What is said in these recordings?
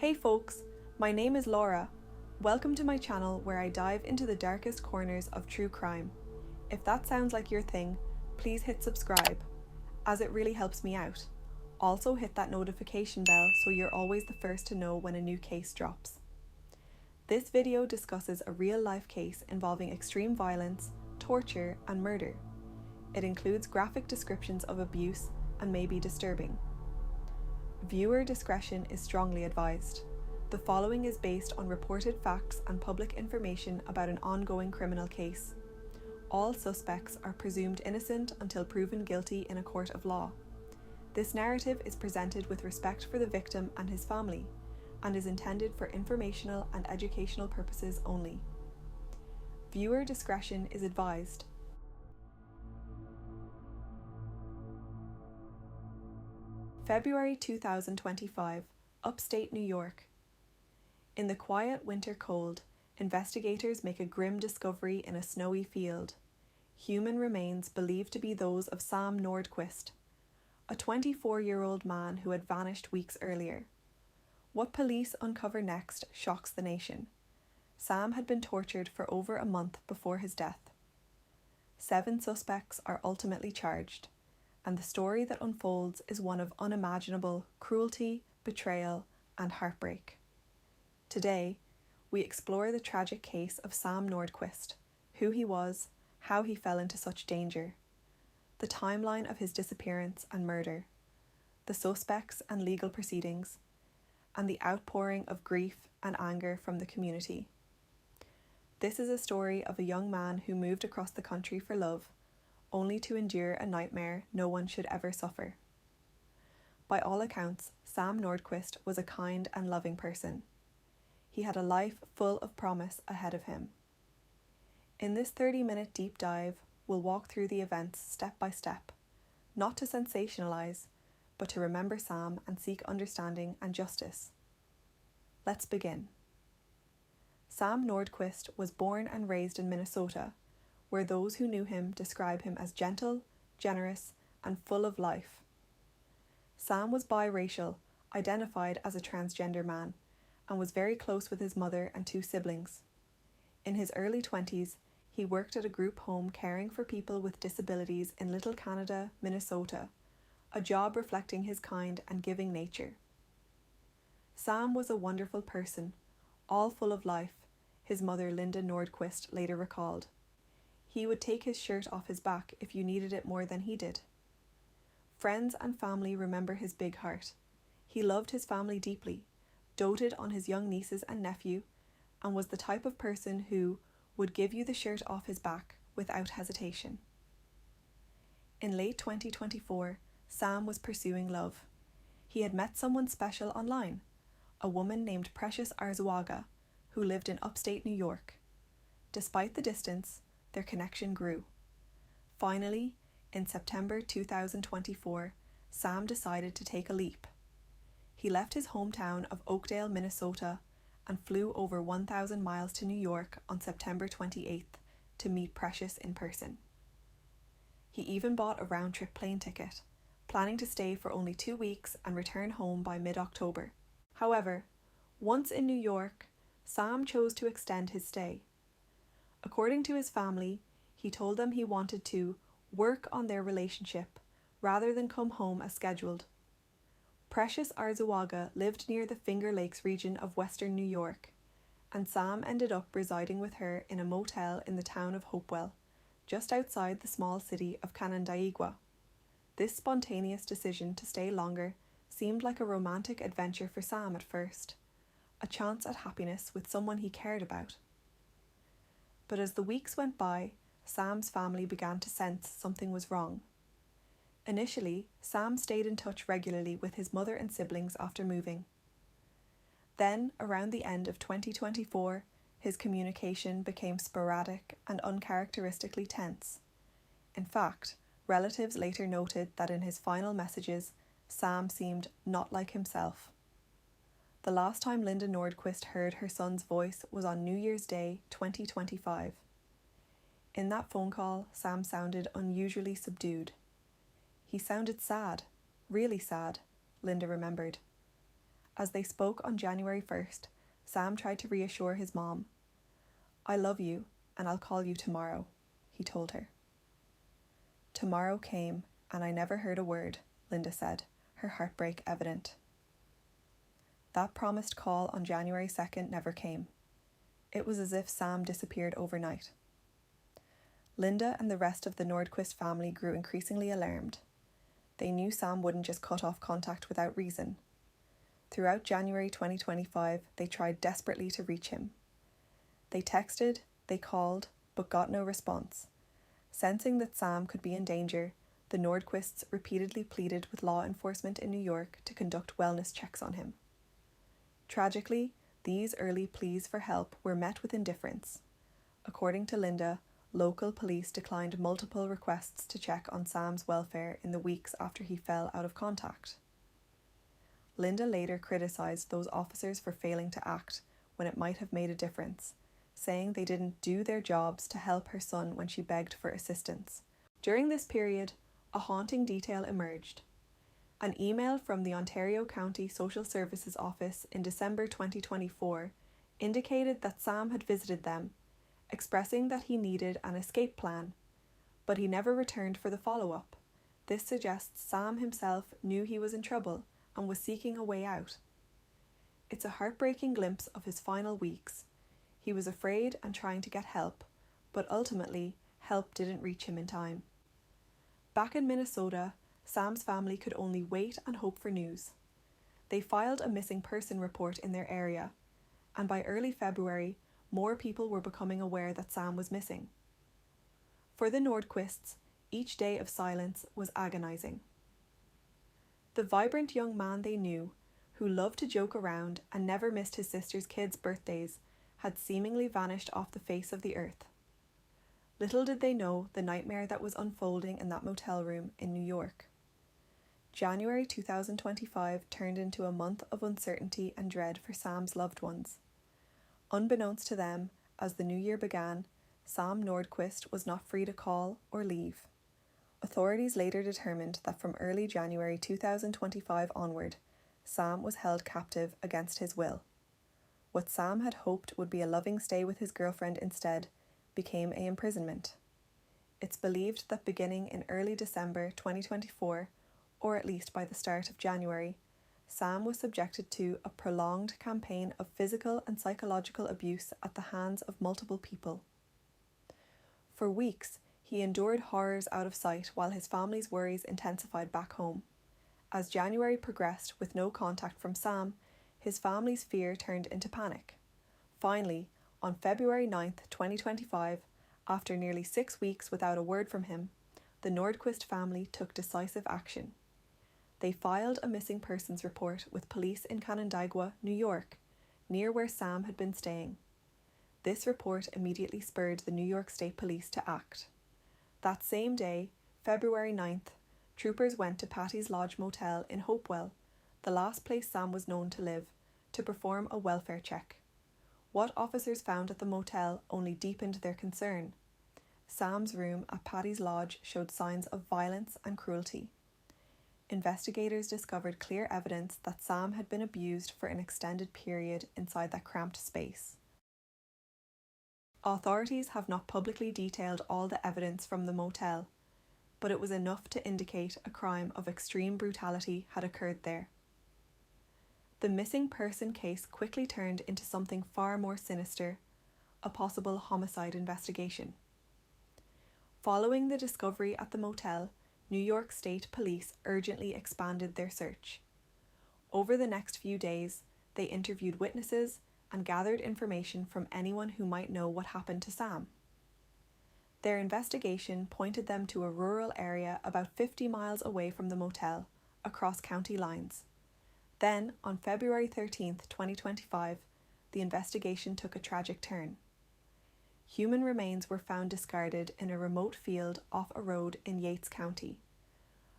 Hey folks, my name is Laura. Welcome to my channel where I dive into the darkest corners of true crime. If that sounds like your thing, please hit subscribe, as it really helps me out. Also hit that notification bell so you're always the first to know when a new case drops. This video discusses a real-life case involving extreme violence, torture, and murder. It includes graphic descriptions of abuse and may be disturbing. Viewer discretion is strongly advised. The following is based on reported facts and public information about an ongoing criminal case. All suspects are presumed innocent until proven guilty in a court of law. This narrative is presented with respect for the victim and his family, and is intended for informational and educational purposes only. Viewer discretion is advised. February 2025, upstate New York. In the quiet winter cold, investigators make a grim discovery in a snowy field. Human remains believed to be those of Sam Nordquist, a 24-year-old man who had vanished weeks earlier. What police uncover next shocks the nation. Sam had been tortured for over a month before his death. 7 suspects are ultimately charged, and the story that unfolds is one of unimaginable cruelty, betrayal, and heartbreak. Today, we explore the tragic case of Sam Nordquist, who he was, how he fell into such danger, the timeline of his disappearance and murder, the suspects and legal proceedings, and the outpouring of grief and anger from the community. This is a story of a young man who moved across the country for love, only to endure a nightmare no one should ever suffer. By all accounts, Sam Nordquist was a kind and loving person. He had a life full of promise ahead of him. In this 30-minute deep dive, we'll walk through the events step by step, not to sensationalize, but to remember Sam and seek understanding and justice. Let's begin. Sam Nordquist was born and raised in Minnesota, where those who knew him describe him as gentle, generous, and full of life. Sam was biracial, identified as a transgender man, and was very close with his mother and 2 siblings. In his early 20s, he worked at a group home caring for people with disabilities in Little Canada, Minnesota, a job reflecting his kind and giving nature. Sam was a wonderful person, all full of life, his mother Linda Nordquist later recalled. He would take his shirt off his back if you needed it more than he did. Friends and family remember his big heart. He loved his family deeply, doted on his young nieces and nephew, and was the type of person who would give you the shirt off his back without hesitation. In late 2024, Sam was pursuing love. He had met someone special online, a woman named Precious Arzuaga, who lived in upstate New York. Despite the distance, their connection grew. Finally, in September 2024, Sam decided to take a leap. He left his hometown of Oakdale, Minnesota, and flew over 1,000 miles to New York on September 28th to meet Precious in person. He even bought a round-trip plane ticket, planning to stay for only 2 weeks and return home by mid-October. However, once in New York, Sam chose to extend his stay. According to his family, he told them he wanted to work on their relationship rather than come home as scheduled. Precious Arzuaga lived near the Finger Lakes region of western New York, and Sam ended up residing with her in a motel in the town of Hopewell, just outside the small city of Canandaigua. This spontaneous decision to stay longer seemed like a romantic adventure for Sam at first, a chance at happiness with someone he cared about. But as the weeks went by, Sam's family began to sense something was wrong. Initially, Sam stayed in touch regularly with his mother and siblings after moving. Then, around the end of 2024, his communication became sporadic and uncharacteristically tense. In fact, relatives later noted that in his final messages, Sam seemed not like himself. The last time Linda Nordquist heard her son's voice was on New Year's Day 2025. In that phone call, Sam sounded unusually subdued. He sounded sad, really sad, Linda remembered. As they spoke on January 1st, Sam tried to reassure his mom. "I love you, and I'll call you tomorrow," he told her. Tomorrow came, and I never heard a word, Linda said, her heartbreak evident. That promised call on January 2nd never came. It was as if Sam disappeared overnight. Linda and the rest of the Nordquist family grew increasingly alarmed. They knew Sam wouldn't just cut off contact without reason. Throughout January 2025, they tried desperately to reach him. They texted, they called, but got no response. Sensing that Sam could be in danger, the Nordquists repeatedly pleaded with law enforcement in New York to conduct wellness checks on him. Tragically, these early pleas for help were met with indifference. According to Linda, local police declined multiple requests to check on Sam's welfare in the weeks after he fell out of contact. Linda later criticised those officers for failing to act when it might have made a difference, saying they didn't do their jobs to help her son when she begged for assistance. During this period, a haunting detail emerged. An email from the Ontario County Social Services Office in December 2024 indicated that Sam had visited them, expressing that he needed an escape plan, but he never returned for the follow-up. This suggests Sam himself knew he was in trouble and was seeking a way out. It's a heartbreaking glimpse of his final weeks. He was afraid and trying to get help, but ultimately, help didn't reach him in time. Back in Minnesota, Sam's family could only wait and hope for news. They filed a missing person report in their area, and by early February, more people were becoming aware that Sam was missing. For the Nordquists, each day of silence was agonizing. The vibrant young man they knew, who loved to joke around and never missed his sister's kids' birthdays, had seemingly vanished off the face of the earth. Little did they know the nightmare that was unfolding in that motel room in New York. January 2025 turned into a month of uncertainty and dread for Sam's loved ones. Unbeknownst to them, as the new year began, Sam Nordquist was not free to call or leave. Authorities later determined that from early January 2025 onward, Sam was held captive against his will. What Sam had hoped would be a loving stay with his girlfriend instead became an imprisonment. It's believed that beginning in early December 2024, or at least by the start of January, Sam was subjected to a prolonged campaign of physical and psychological abuse at the hands of multiple people. For weeks, he endured horrors out of sight while his family's worries intensified back home. As January progressed with no contact from Sam, his family's fear turned into panic. Finally, on February 9th, 2025, after nearly 6 weeks without a word from him, the Nordquist family took decisive action. They filed a missing persons report with police in Canandaigua, New York, near where Sam had been staying. This report immediately spurred the New York State Police to act. That same day, February 9th, troopers went to Patty's Lodge Motel in Hopewell, the last place Sam was known to live, to perform a welfare check. What officers found at the motel only deepened their concern. Sam's room at Patty's Lodge showed signs of violence and cruelty. Investigators discovered clear evidence that Sam had been abused for an extended period inside that cramped space. Authorities have not publicly detailed all the evidence from the motel, but it was enough to indicate a crime of extreme brutality had occurred there. The missing person case quickly turned into something far more sinister, a possible homicide investigation. Following the discovery at the motel, New York State Police urgently expanded their search. Over the next few days, they interviewed witnesses and gathered information from anyone who might know what happened to Sam. Their investigation pointed them to a rural area about 50 miles away from the motel, across county lines. Then, on February 13th, 2025, the investigation took a tragic turn. Human remains were found discarded in a remote field off a road in Yates County,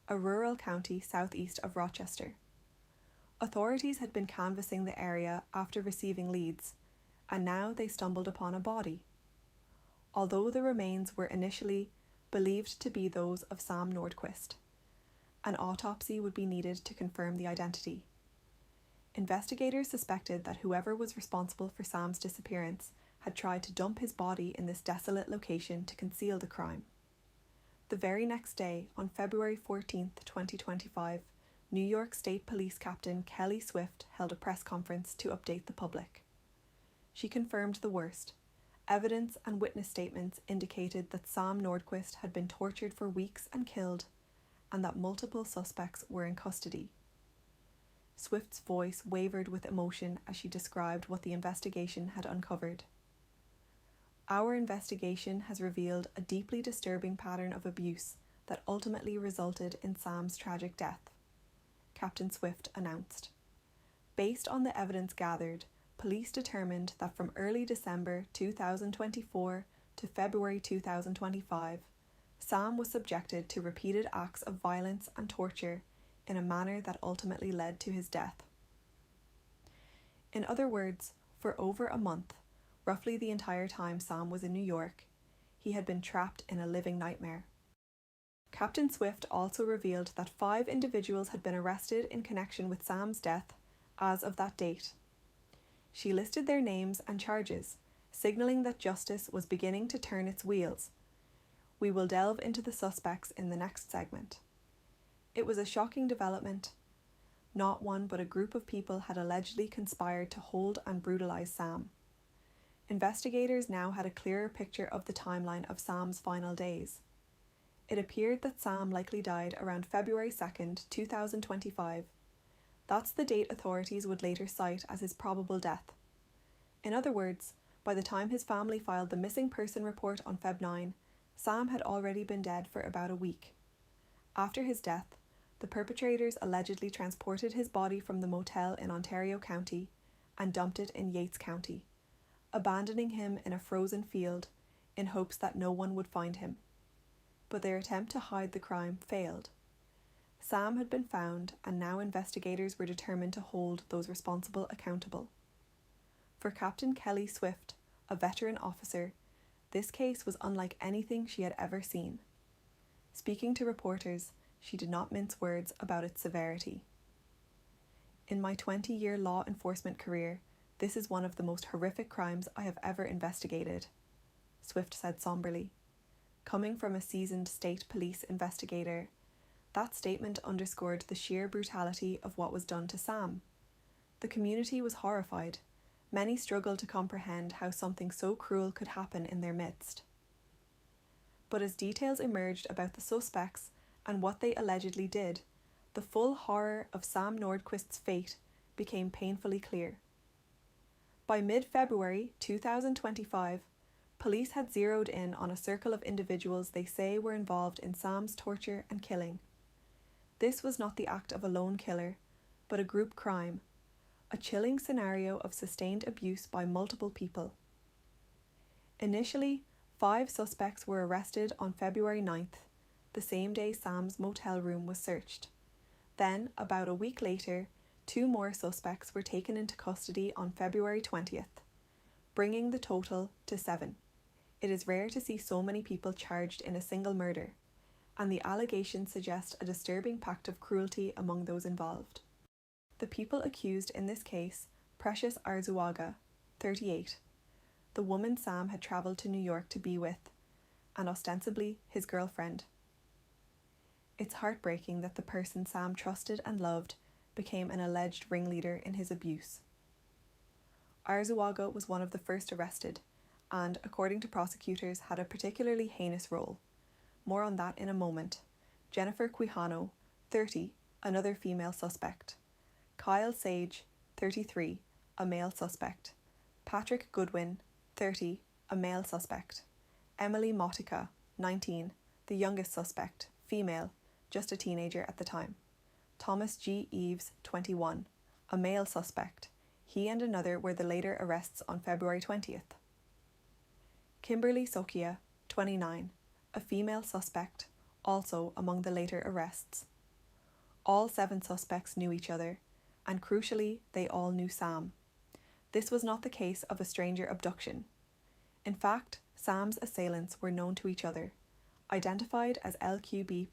a rural county southeast of Rochester. Authorities had been canvassing the area after receiving leads, and now they stumbled upon a body. Although the remains were initially believed to be those of Sam Nordquist, an autopsy would be needed to confirm the identity. Investigators suspected that whoever was responsible for Sam's disappearance had tried to dump his body in this desolate location to conceal the crime. The very next day, on February 14th, 2025, New York State Police Captain Kelly Swift held a press conference to update the public. She confirmed the worst. Evidence and witness statements indicated that Sam Nordquist had been tortured for weeks and killed, and that multiple suspects were in custody. Swift's voice wavered with emotion as she described what the investigation had uncovered. Our investigation has revealed a deeply disturbing pattern of abuse that ultimately resulted in Sam's tragic death, Captain Swift announced. Based on the evidence gathered, police determined that from early December 2024 to February 2025, Sam was subjected to repeated acts of violence and torture in a manner that ultimately led to his death. In other words, for over a month, roughly the entire time Sam was in New York, he had been trapped in a living nightmare. Captain Swift also revealed that 5 individuals had been arrested in connection with Sam's death as of that date. She listed their names and charges, signalling that justice was beginning to turn its wheels. We will delve into the suspects in the next segment. It was a shocking development. Not one but a group of people had allegedly conspired to hold and brutalise Sam. Investigators now had a clearer picture of the timeline of Sam's final days. It appeared that Sam likely died around February 2nd, 2025. That's the date authorities would later cite as his probable death. In other words, by the time his family filed the missing person report on Feb 9, Sam had already been dead for about a week. After his death, the perpetrators allegedly transported his body from the motel in Ontario County and dumped it in Yates County, abandoning him in a frozen field in hopes that no one would find him. But their attempt to hide the crime failed. Sam had been found, and now investigators were determined to hold those responsible accountable. For Captain Kelly Swift, a veteran officer, this case was unlike anything she had ever seen. Speaking to reporters, she did not mince words about its severity. In my 20-year law enforcement career, this is one of the most horrific crimes I have ever investigated, Swift said somberly. Coming from a seasoned state police investigator, that statement underscored the sheer brutality of what was done to Sam. The community was horrified. Many struggled to comprehend how something so cruel could happen in their midst. But as details emerged about the suspects and what they allegedly did, the full horror of Sam Nordquist's fate became painfully clear. By mid-February 2025, police had zeroed in on a circle of individuals they say were involved in Sam's torture and killing. This was not the act of a lone killer, but a group crime, a chilling scenario of sustained abuse by multiple people. Initially, 5 suspects were arrested on February 9th, the same day Sam's motel room was searched. Then, about a week later, 2 more suspects were taken into custody on February 20th, bringing the total to 7. It is rare to see so many people charged in a single murder, and the allegations suggest a disturbing pact of cruelty among those involved. The people accused in this case, Precious Arzuaga, 38, the woman Sam had travelled to New York to be with, and ostensibly his girlfriend. It's heartbreaking that the person Sam trusted and loved became an alleged ringleader in his abuse. Arzuaga was one of the first arrested, and, according to prosecutors, had a particularly heinous role. More on that in a moment. Jennifer Quijano, 30, another female suspect. Kyle Sage, 33, a male suspect. Patrick Goodwin, 30, a male suspect. Emily Motica, 19, the youngest suspect, female, just a teenager at the time. Thomas G. Eves, 21, a male suspect. He and another were the later arrests on February 20th. Kimberly Sokia, 29, a female suspect, also among the later arrests. All 7 suspects knew each other, and crucially, they all knew Sam. This was not the case of a stranger abduction. In fact, Sam's assailants were known to each other, identified as LQB+,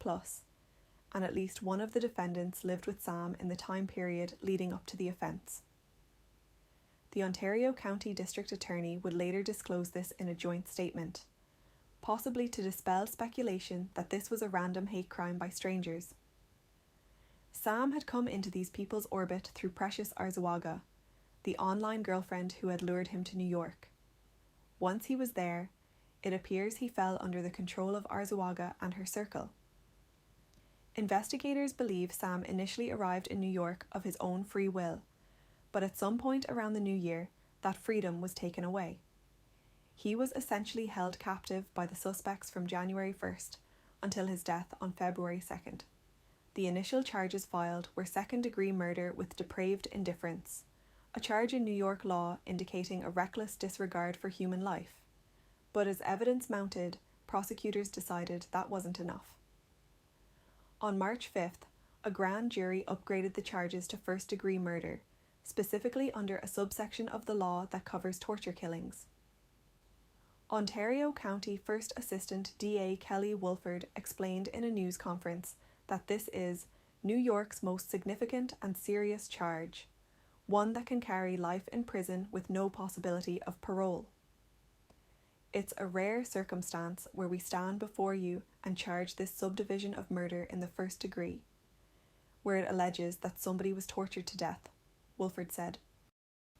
and at least one of the defendants lived with Sam in the time period leading up to the offence. The Ontario County District Attorney would later disclose this in a joint statement, possibly to dispel speculation that this was a random hate crime by strangers. Sam had come into these people's orbit through Precious Arzuaga, the online girlfriend who had lured him to New York. Once he was there, it appears he fell under the control of Arzuaga and her circle. Investigators believe Sam initially arrived in New York of his own free will, but at some point around the new year, that freedom was taken away. He was essentially held captive by the suspects from January 1st until his death on February 2nd. The initial charges filed were second-degree murder with depraved indifference, a charge in New York law indicating a reckless disregard for human life. But as evidence mounted, prosecutors decided that wasn't enough. On March 5th, a grand jury upgraded the charges to first-degree murder, specifically under a subsection of the law that covers torture killings. Ontario County First Assistant DA Kelly Wolford explained in a news conference that this is New York's most significant and serious charge, one that can carry life in prison with no possibility of parole. It's a rare circumstance where we stand before you and charge this subdivision of murder in the first degree, where it alleges that somebody was tortured to death, Wolford said.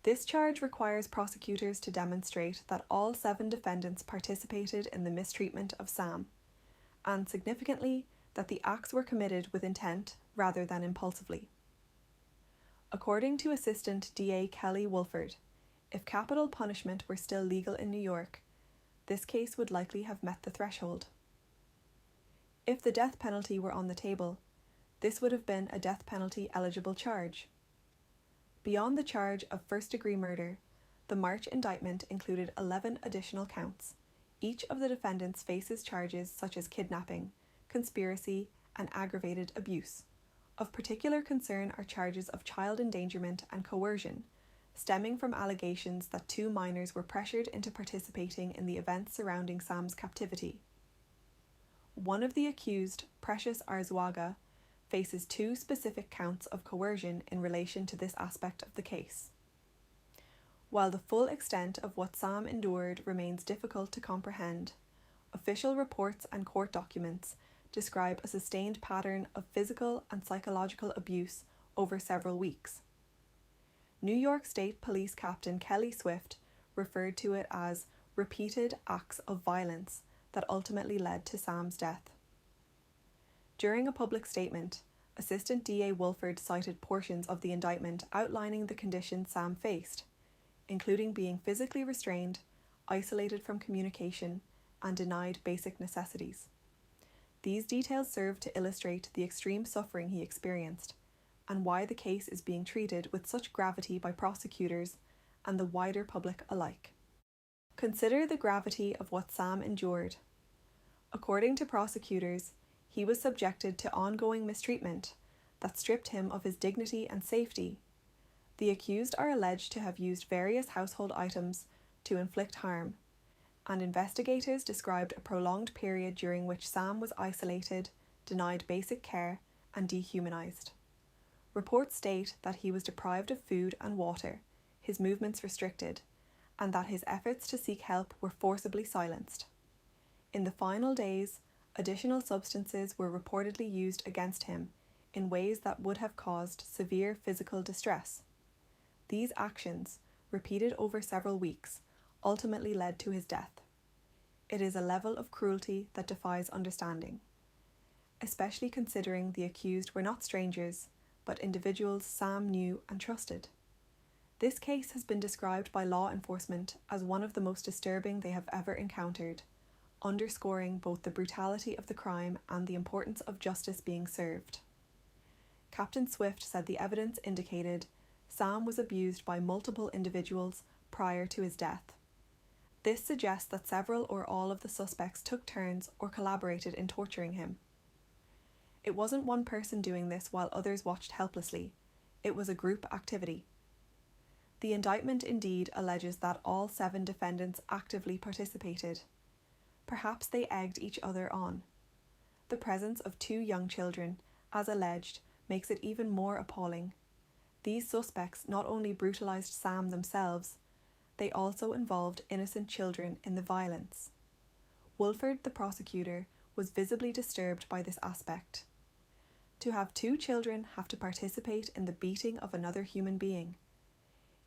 This charge requires prosecutors to demonstrate that all 7 defendants participated in the mistreatment of Sam, and significantly, that the acts were committed with intent rather than impulsively. According to Assistant DA Kelly Wolford, if capital punishment were still legal in New York, this case would likely have met the threshold. If the death penalty were on the table, this would have been a death penalty eligible charge. Beyond the charge of first-degree murder, the March indictment included 11 additional counts. Each of the defendants faces charges such as kidnapping, conspiracy, and aggravated abuse. Of particular concern are charges of child endangerment and coercion, stemming from allegations that 2 minors were pressured into participating in the events surrounding Sam's captivity. One of the accused, Precious Arzuaga, faces 2 specific counts of coercion in relation to this aspect of the case. While the full extent of what Sam endured remains difficult to comprehend, official reports and court documents describe a sustained pattern of physical and psychological abuse over several weeks. New York State Police Captain Kelly Swift referred to it as repeated acts of violence that ultimately led to Sam's death. During a public statement, Assistant DA Wolford cited portions of the indictment outlining the conditions Sam faced, including being physically restrained, isolated from communication, and denied basic necessities. These details serve to illustrate the extreme suffering he experienced, and why the case is being treated with such gravity by prosecutors and the wider public alike. Consider the gravity of what Sam endured. According to prosecutors, he was subjected to ongoing mistreatment that stripped him of his dignity and safety. The accused are alleged to have used various household items to inflict harm, and investigators described a prolonged period during which Sam was isolated, denied basic care, and dehumanized. Reports state that he was deprived of food and water, his movements restricted, and that his efforts to seek help were forcibly silenced. In the final days, additional substances were reportedly used against him in ways that would have caused severe physical distress. These actions, repeated over several weeks, ultimately led to his death. It is a level of cruelty that defies understanding, especially considering the accused were not strangers, but individuals Sam knew and trusted. This case has been described by law enforcement as one of the most disturbing they have ever encountered, underscoring both the brutality of the crime and the importance of justice being served. Captain Swift said the evidence indicated Sam was abused by multiple individuals prior to his death. This suggests that several or all of the suspects took turns or collaborated in torturing him. It wasn't one person doing this while others watched helplessly. It was a group activity. The indictment indeed alleges that all 7 defendants actively participated. Perhaps they egged each other on. The presence of 2 young children as alleged, makes it even more appalling. These suspects not only brutalised Sam themselves, they also involved innocent children in the violence. Wolford, the prosecutor, was visibly disturbed by this aspect. To have two children have to participate in the beating of another human being.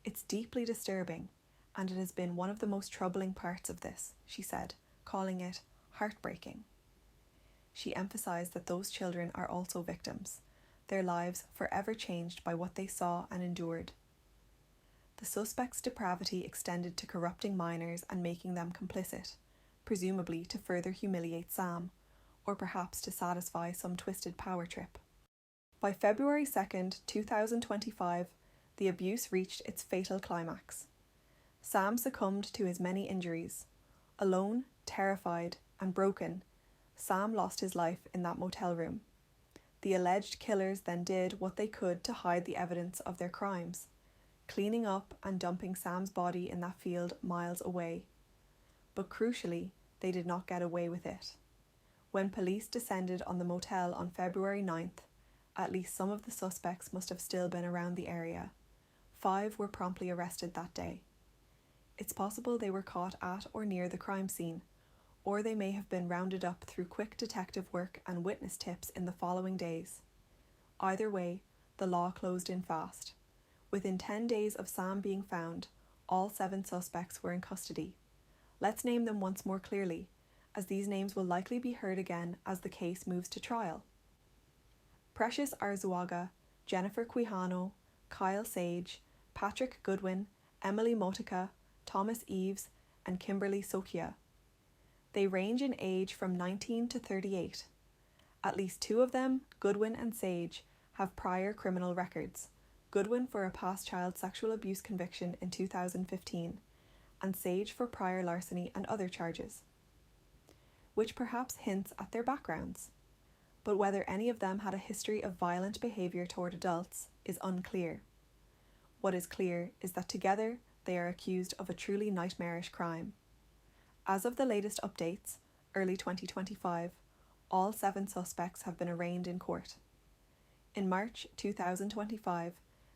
It's deeply disturbing, and it has been one of the most troubling parts of this, she said, calling it heartbreaking. She emphasised that those children are also victims, their lives forever changed by what they saw and endured. The suspect's depravity extended to corrupting minors and making them complicit, presumably to further humiliate Sam, or perhaps to satisfy some twisted power trip. By February 2nd, 2025, the abuse reached its fatal climax. Sam succumbed to his many injuries. Alone, terrified, and broken, Sam lost his life in that motel room. The alleged killers then did what they could to hide the evidence of their crimes, cleaning up and dumping Sam's body in that field miles away. But crucially, they did not get away with it. When police descended on the motel on February 9th, at least some of the suspects must have still been around the area. 5 were promptly arrested that day. It's possible they were caught at or near the crime scene, or they may have been rounded up through quick detective work and witness tips in the following days. Either way, the law closed in fast. Within 10 days of Sam being found, all 7 suspects were in custody. Let's name them once more clearly, as these names will likely be heard again as the case moves to trial. Precious Arzuaga, Jennifer Quijano, Kyle Sage, Patrick Goodwin, Emily Motica, Thomas Eves, and Kimberly Sokia. They range in age from 19 to 38. At least 2 of them, Goodwin and Sage, have prior criminal records. Goodwin for a past child sexual abuse conviction in 2015, and Sage for prior larceny and other charges, which perhaps hints at their backgrounds. But whether any of them had a history of violent behaviour toward adults is unclear. What is clear is that together they are accused of a truly nightmarish crime. As of the latest updates, early 2025, all 7 suspects have been arraigned in court. In March 2025,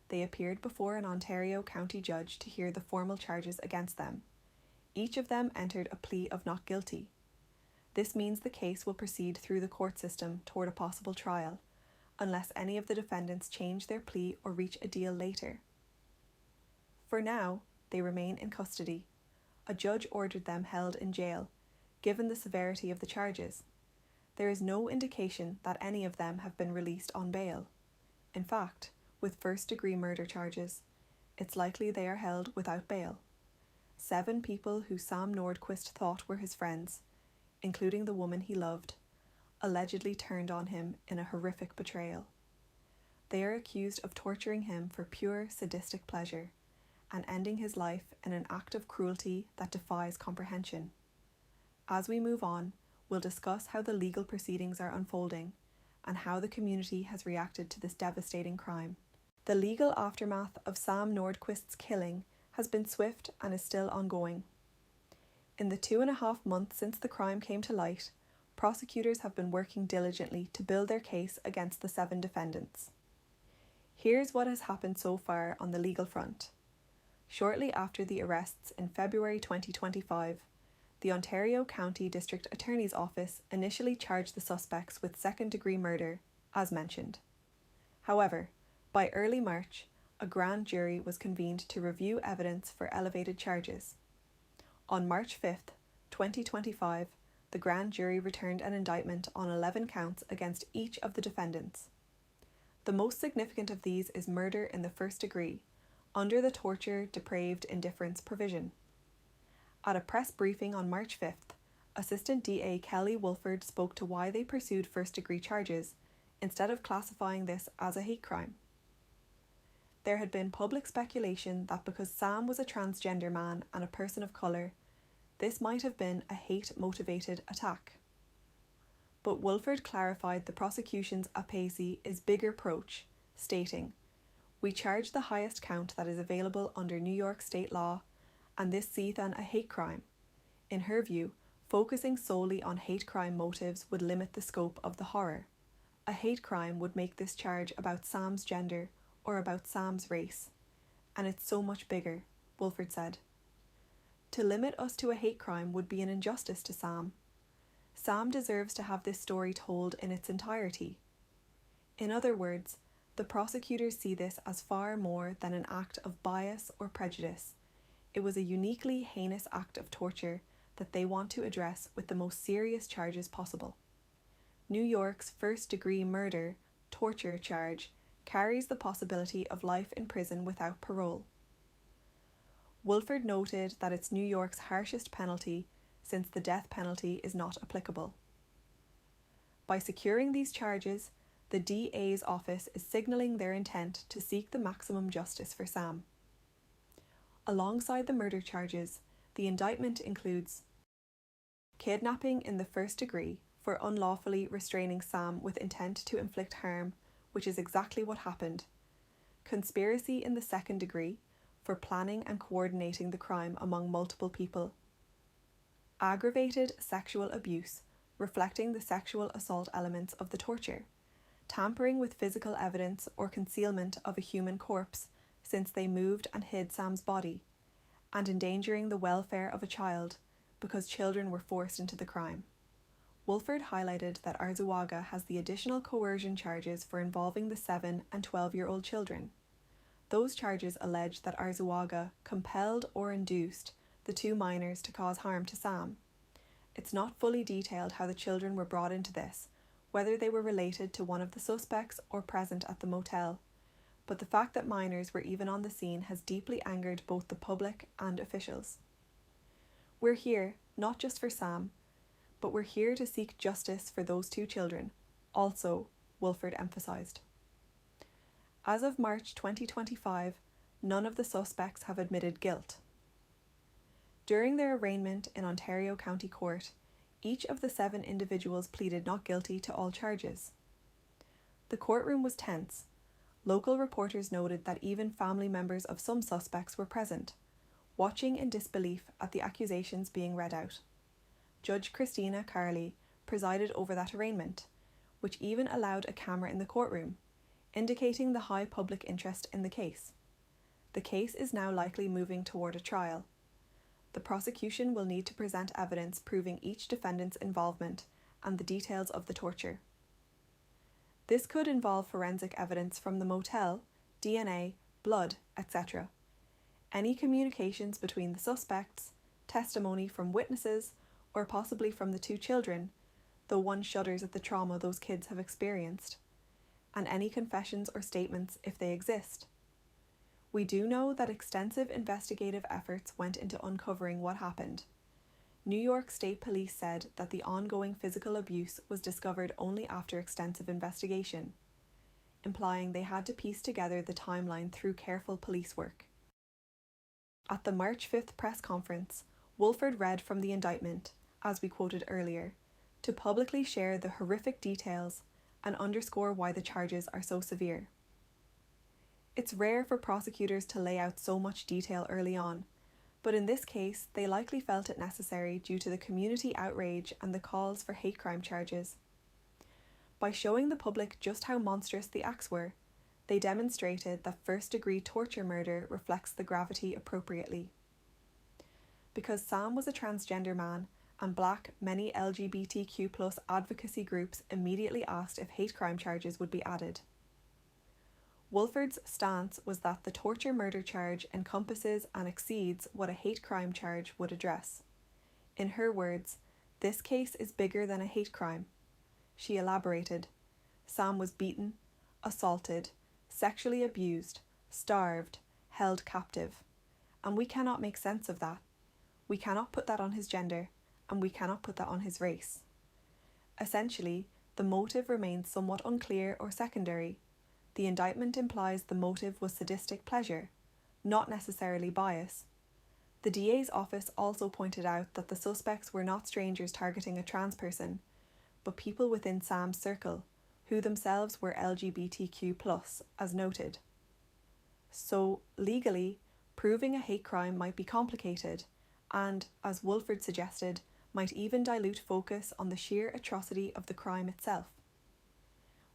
they appeared before an Ontario county judge to hear the formal charges against them. Each of them entered a plea of not guilty. This means the case will proceed through the court system toward a possible trial, unless any of the defendants change their plea or reach a deal later. For now, they remain in custody. A judge ordered them held in jail, given the severity of the charges. There is no indication that any of them have been released on bail. In fact, with first-degree murder charges, it's likely they are held without bail. 7 people who Sam Nordquist thought were his friends, including the woman he loved, allegedly turned on him in a horrific betrayal. They are accused of torturing him for pure sadistic pleasure and ending his life in an act of cruelty that defies comprehension. As we move on, we'll discuss how the legal proceedings are unfolding and how the community has reacted to this devastating crime. The legal aftermath of Sam Nordquist's killing has been swift and is still ongoing. In the 2.5 months since the crime came to light, prosecutors have been working diligently to build their case against the 7 defendants. Here's what has happened so far on the legal front. Shortly after the arrests in February 2025, the Ontario County District Attorney's Office initially charged the suspects with second-degree murder, as mentioned. However, by early March, a grand jury was convened to review evidence for elevated charges. On March 5th, 2025, the grand jury returned an indictment on 11 counts against each of the defendants. The most significant of these is murder in the first degree, under the torture depraved indifference provision. At a press briefing on March 5th, Assistant DA Kelly Wolford spoke to why they pursued first-degree charges instead of classifying this as a hate crime. There had been public speculation that because Sam was a transgender man and a person of colour, this might have been a hate-motivated attack. But Wolford clarified the prosecution's apese is bigger approach, stating, "We charge the highest count that is available under New York state law, and this seeth an a hate crime." In her view, focusing solely on hate crime motives would limit the scope of the horror. A hate crime would make this charge about Sam's gender or about Sam's race. And it's so much bigger, Wolford said. To limit us to a hate crime would be an injustice to Sam. Sam deserves to have this story told in its entirety. In other words, the prosecutors see this as far more than an act of bias or prejudice. It was a uniquely heinous act of torture that they want to address with the most serious charges possible. New York's first-degree murder, torture charge carries the possibility of life in prison without parole. Wolford noted that it's New York's harshest penalty since the death penalty is not applicable. By securing these charges, the DA's office is signalling their intent to seek the maximum justice for Sam. Alongside the murder charges, the indictment includes kidnapping in the first degree for unlawfully restraining Sam with intent to inflict harm, which is exactly what happened, conspiracy in the second degree for planning and coordinating the crime among multiple people, aggravated sexual abuse, reflecting the sexual assault elements of the torture, tampering with physical evidence or concealment of a human corpse since they moved and hid Sam's body, and endangering the welfare of a child because children were forced into the crime. Wolford highlighted that Arzuaga has the additional coercion charges for involving the 7 and 12-year-old children. Those charges allege that Arzuaga compelled or induced the 2 minors to cause harm to Sam. It's not fully detailed how the children were brought into this, whether they were related to one of the suspects or present at the motel, but the fact that minors were even on the scene has deeply angered both the public and officials. We're here, not just for Sam, but we're here to seek justice for those 2 children, also, Wolford emphasised. As of March 2025, none of the suspects have admitted guilt. During their arraignment in Ontario County Court, each of the 7 individuals pleaded not guilty to all charges. The courtroom was tense. Local reporters noted that even family members of some suspects were present, watching in disbelief at the accusations being read out. Judge Christina Carley presided over that arraignment, which even allowed a camera in the courtroom, indicating the high public interest in the case. The case is now likely moving toward a trial. The prosecution will need to present evidence proving each defendant's involvement and the details of the torture. This could involve forensic evidence from the motel, DNA, blood, etc. Any communications between the suspects, testimony from witnesses, or possibly from the 2 children, though one shudders at the trauma those kids have experienced, and any confessions or statements if they exist. We do know that extensive investigative efforts went into uncovering what happened. New York State Police said that the ongoing physical abuse was discovered only after extensive investigation, implying they had to piece together the timeline through careful police work. At the March 5th press conference, Wolford read from the indictment, as we quoted earlier, to publicly share the horrific details and underscore why the charges are so severe. It's rare for prosecutors to lay out so much detail early on, but in this case they likely felt it necessary due to the community outrage and the calls for hate crime charges. By showing the public just how monstrous the acts were, they demonstrated that first-degree torture murder reflects the gravity appropriately. Because Sam was a transgender man and Black, many LGBTQ+ advocacy groups immediately asked if hate crime charges would be added. Wolford's stance was that the torture murder charge encompasses and exceeds what a hate crime charge would address. In her words, "This case is bigger than a hate crime." She elaborated, "Sam was beaten, assaulted, sexually abused, starved, held captive, and we cannot make sense of that. We cannot put that on his gender, and we cannot put that on his race." Essentially, the motive remains somewhat unclear or secondary. The indictment implies the motive was sadistic pleasure, not necessarily bias. The DA's office also pointed out that the suspects were not strangers targeting a trans person, but people within Sam's circle, who themselves were LGBTQ+, as noted. So, legally, proving a hate crime might be complicated, and, as Wolford suggested, might even dilute focus on the sheer atrocity of the crime itself.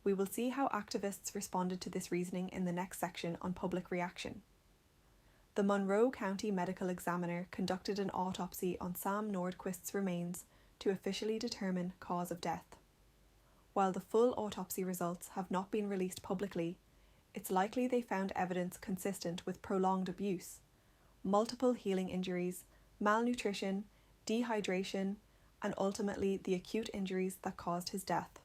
We will see how activists responded to this reasoning in the next section on public reaction. The Monroe County Medical Examiner conducted an autopsy on Sam Nordquist's remains to officially determine cause of death. While the full autopsy results have not been released publicly, it's likely they found evidence consistent with prolonged abuse, multiple healing injuries, malnutrition, dehydration, and ultimately the acute injuries that caused his death.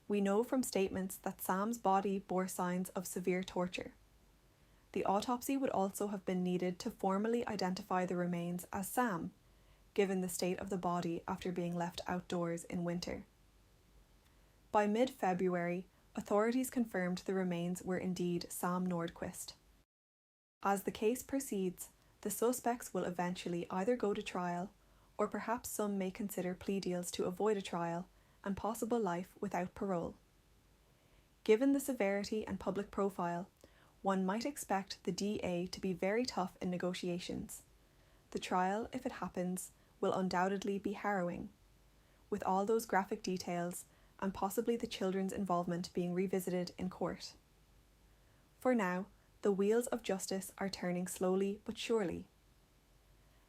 We know from statements that Sam's body bore signs of severe torture. The autopsy would also have been needed to formally identify the remains as Sam, given the state of the body after being left outdoors in winter. By mid-February, authorities confirmed the remains were indeed Sam Nordquist. As the case proceeds, the suspects will eventually either go to trial, or perhaps some may consider plea deals to avoid a trial and possible life without parole. Given the severity and public profile, one might expect the DA to be very tough in negotiations. The trial, if it happens, will undoubtedly be harrowing, with all those graphic details and possibly the children's involvement being revisited in court. For now, the wheels of justice are turning slowly but surely.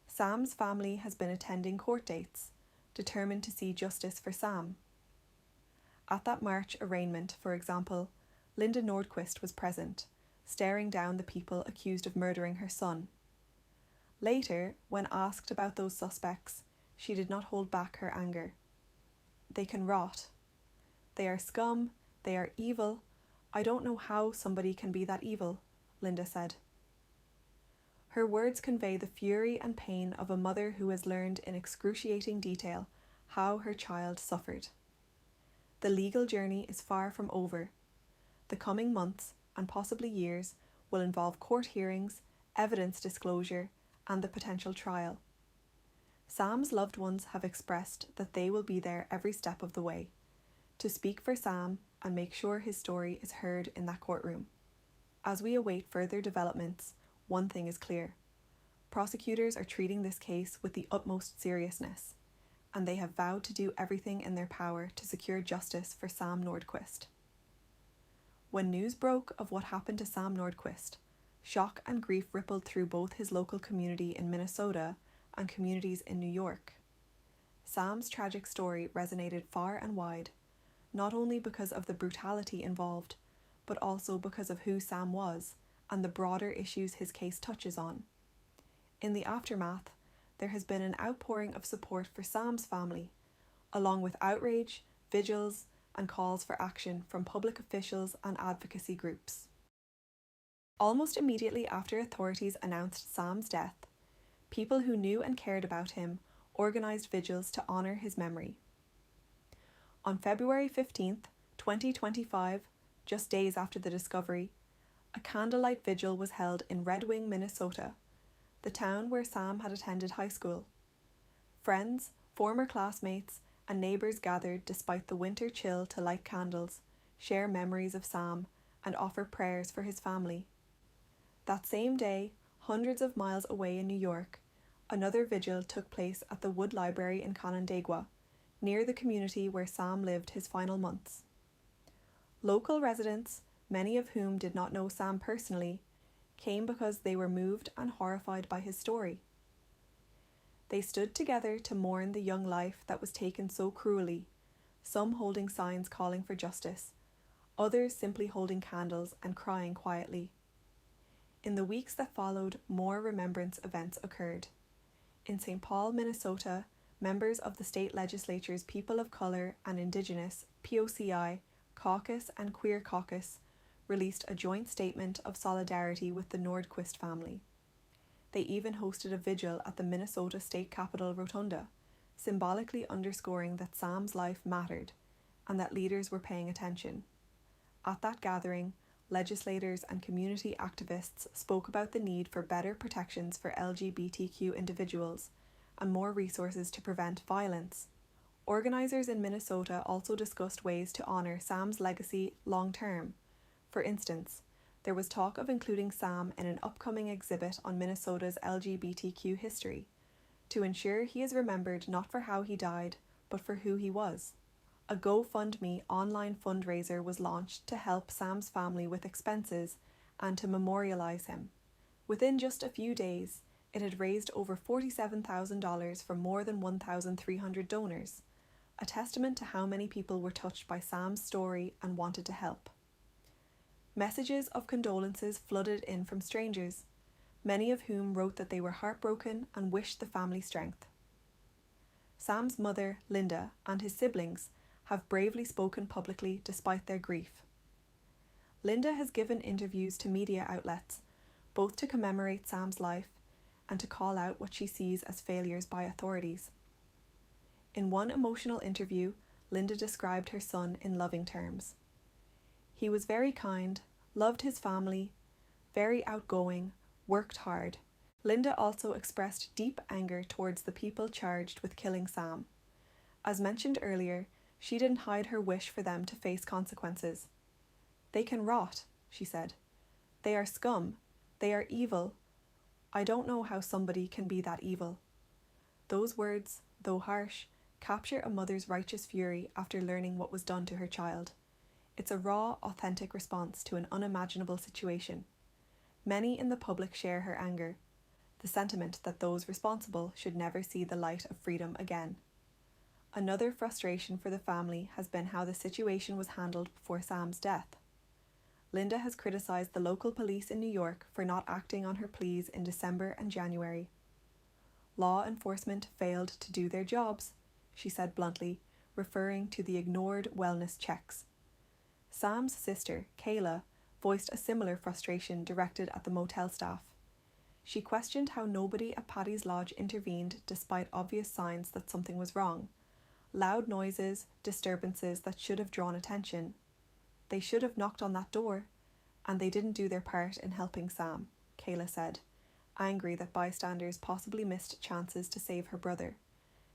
Sam's family has been attending court dates, determined to see justice for Sam. At that March arraignment, for example, Linda Nordquist was present, staring down the people accused of murdering her son. Later, when asked about those suspects, she did not hold back her anger. They can rot. They are scum, they are evil. I don't know how somebody can be that evil, Linda said. Her words convey the fury and pain of a mother who has learned in excruciating detail how her child suffered. The legal journey is far from over. The coming months, and possibly years, will involve court hearings, evidence disclosure, and the potential trial. Sam's loved ones have expressed that they will be there every step of the way, to speak for Sam and make sure his story is heard in that courtroom. As we await further developments, one thing is clear. Prosecutors are treating this case with the utmost seriousness, and they have vowed to do everything in their power to secure justice for Sam Nordquist. When news broke of what happened to Sam Nordquist, shock and grief rippled through both his local community in Minnesota and communities in New York. Sam's tragic story resonated far and wide, not only because of the brutality involved, but also because of who Sam was and the broader issues his case touches on. In the aftermath, there has been an outpouring of support for Sam's family, along with outrage, vigils, and calls for action from public officials and advocacy groups. Almost immediately after authorities announced Sam's death, people who knew and cared about him organised vigils to honour his memory. On February 15th, 2025, just days after the discovery, a candlelight vigil was held in Red Wing, Minnesota, the town where Sam had attended high school. Friends, former classmates, and neighbours gathered despite the winter chill to light candles, share memories of Sam, and offer prayers for his family. That same day, hundreds of miles away in New York, another vigil took place at the Wood Library in Canandaigua, near the community where Sam lived his final months. Local residents, many of whom did not know Sam personally, came because they were moved and horrified by his story. They stood together to mourn the young life that was taken so cruelly, some holding signs calling for justice, others simply holding candles and crying quietly. In the weeks that followed, more remembrance events occurred. In St. Paul, Minnesota, members of the state legislature's People of Colour and Indigenous POCI Caucus and Queer Caucus released a joint statement of solidarity with the Nordquist family. They even hosted a vigil at the Minnesota State Capitol Rotunda, symbolically underscoring that Sam's life mattered and that leaders were paying attention. At that gathering, legislators and community activists spoke about the need for better protections for LGBTQ individuals and more resources to prevent violence. Organisers in Minnesota also discussed ways to honour Sam's legacy long term. For instance, there was talk of including Sam in an upcoming exhibit on Minnesota's LGBTQ history, to ensure he is remembered not for how he died, but for who he was. a GoFundMe online fundraiser was launched to help Sam's family with expenses and to memorialise him. Within just a few days, it had raised over $47,000 from more than 1,300 donors, a testament to how many people were touched by Sam's story and wanted to help. Messages of condolences flooded in from strangers, many of whom wrote that they were heartbroken and wished the family strength. Sam's mother, Linda, and his siblings have bravely spoken publicly despite their grief. Linda has given interviews to media outlets, both to commemorate Sam's life and to call out what she sees as failures by authorities. In one emotional interview, Linda described her son in loving terms. He was very kind, loved his family, very outgoing, worked hard. Linda also expressed deep anger towards the people charged with killing Sam. As mentioned earlier, she didn't hide her wish for them to face consequences. They can rot, she said. They are scum. They are evil. I don't know how somebody can be that evil. Those words, though harsh, capture a mother's righteous fury after learning what was done to her child. It's a raw, authentic response to an unimaginable situation. Many in the public share her anger, the sentiment that those responsible should never see the light of freedom again. Another frustration for the family has been how the situation was handled before Sam's death. Linda has criticised the local police in New York for not acting on her pleas in December and January. Law enforcement failed to do their jobs, she said bluntly, referring to the ignored wellness checks. Sam's sister, Kayla, voiced a similar frustration directed at the motel staff. She questioned how nobody at Paddy's Lodge intervened despite obvious signs that something was wrong. Loud noises, disturbances that should have drawn attention. They should have knocked on that door, and they didn't do their part in helping Sam, Kayla said, angry that bystanders possibly missed chances to save her brother.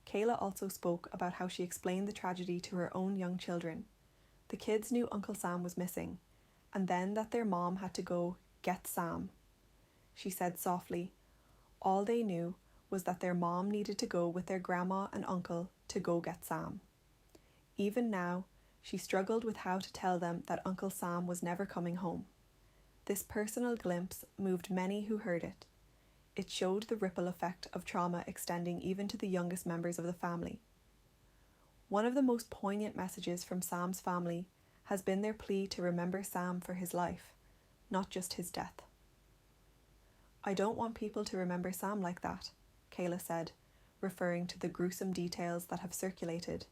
Kayla also spoke about how she explained the tragedy to her own young children. The kids knew Uncle Sam was missing, and then that their mom had to go get Sam. She said softly, all they knew was that their mom needed to go with their grandma and uncle to go get Sam. Even now, she struggled with how to tell them that Uncle Sam was never coming home. This personal glimpse moved many who heard it. It showed the ripple effect of trauma extending even to the youngest members of the family. One of the most poignant messages from Sam's family has been their plea to remember Sam for his life, not just his death. I don't want people to remember Sam like that, Kayla said, referring to the gruesome details that have circulated.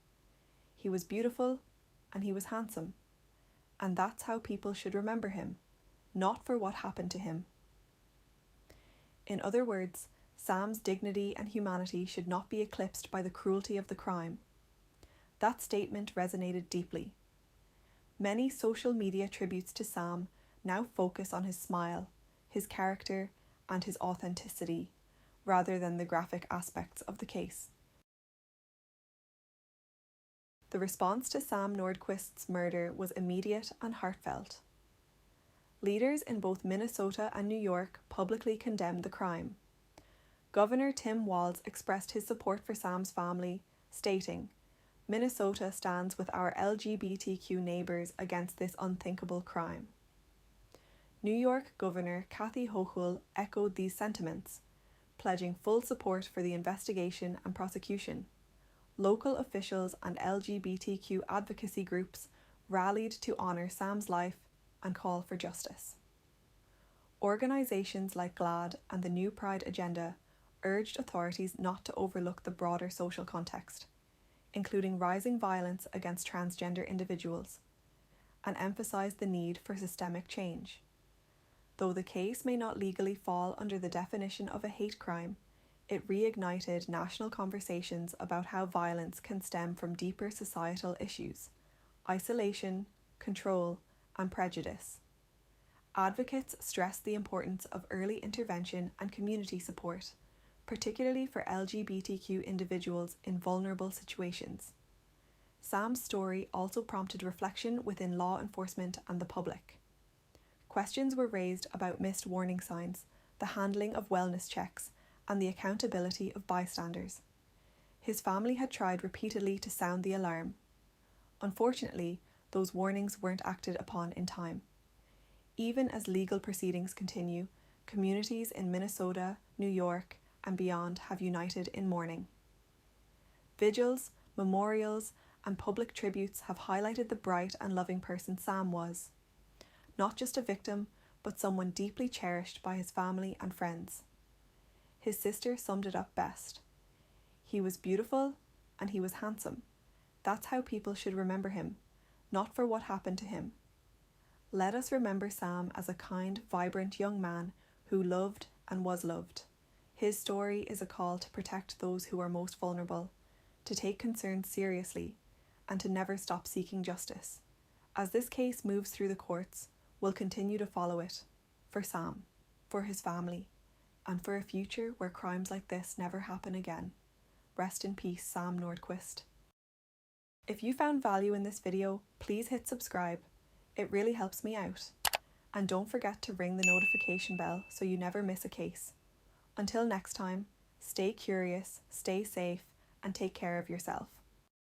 He was beautiful and he was handsome, and that's how people should remember him, not for what happened to him. In other words, Sam's dignity and humanity should not be eclipsed by the cruelty of the crime. That statement resonated deeply. Many social media tributes to Sam now focus on his smile, his character, and his authenticity, rather than the graphic aspects of the case. The response to Sam Nordquist's murder was immediate and heartfelt. Leaders in both Minnesota and New York publicly condemned the crime. Governor Tim Walz expressed his support for Sam's family, stating, "Minnesota stands with our LGBTQ neighbours against this unthinkable crime." New York Governor Kathy Hochul echoed these sentiments, pledging full support for the investigation and prosecution. Local officials and LGBTQ advocacy groups rallied to honour Sam's life and call for justice. Organisations like GLAAD and the New Pride Agenda urged authorities not to overlook the broader social context, including rising violence against transgender individuals, and emphasised the need for systemic change. Though the case may not legally fall under the definition of a hate crime, it reignited national conversations about how violence can stem from deeper societal issues: isolation, control, and prejudice. Advocates stressed the importance of early intervention and community support, particularly for LGBTQ individuals in vulnerable situations. Sam's story also prompted reflection within law enforcement and the public. Questions were raised about missed warning signs, the handling of wellness checks, and the accountability of bystanders. His family had tried repeatedly to sound the alarm. Unfortunately, those warnings weren't acted upon in time. Even as legal proceedings continue, communities in Minnesota, New York, and beyond have united in mourning. Vigils, memorials, and public tributes have highlighted the bright and loving person Sam was. Not just a victim, but someone deeply cherished by his family and friends. His sister summed it up best. He was beautiful and he was handsome. That's how people should remember him, not for what happened to him. Let us remember Sam as a kind, vibrant young man who loved and was loved. His story is a call to protect those who are most vulnerable, to take concerns seriously, and to never stop seeking justice. As this case moves through the courts, we'll continue to follow it, for Sam, for his family, and for a future where crimes like this never happen again. Rest in peace, Sam Nordquist. If you found value in this video, please hit subscribe. It really helps me out. And don't forget to ring the notification bell so you never miss a case. Until next time, stay curious, stay safe, and take care of yourself.